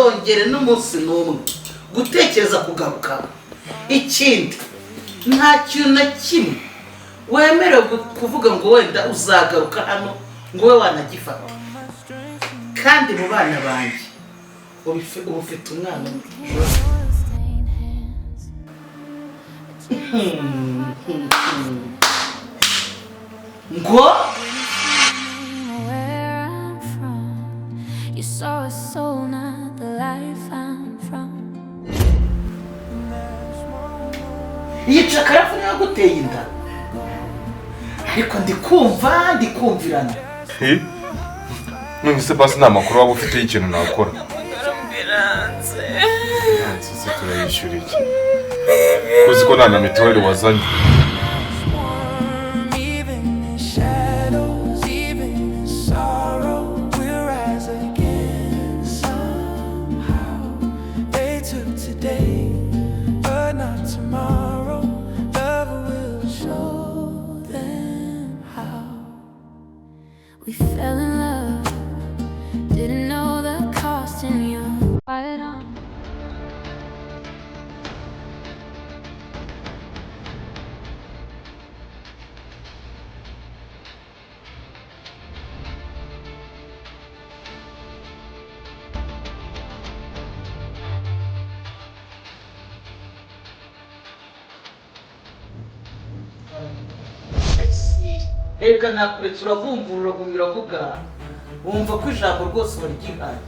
ntuzongere n'umunsi n'umwe gutekereza kugaruka. Ikindi nta kintu na kimwe wemerewe kuvuga ngo wenda uzagaruka hano ngo we wanagifata. Kandi mu bana banjye ufite umwana ngo yica karafu niyo guteye inda. Ariko ndikumvirana. None se basi nta makuru waba ufite y'ikintu nakora? Se turayishyura iki? Uzi ko nta na mituweli wazanye. We fell in love, didn't know the cost in you. Fight on. Reka nakuretse uravumvura uravuga wumva ko ijambo rwose barigihaye.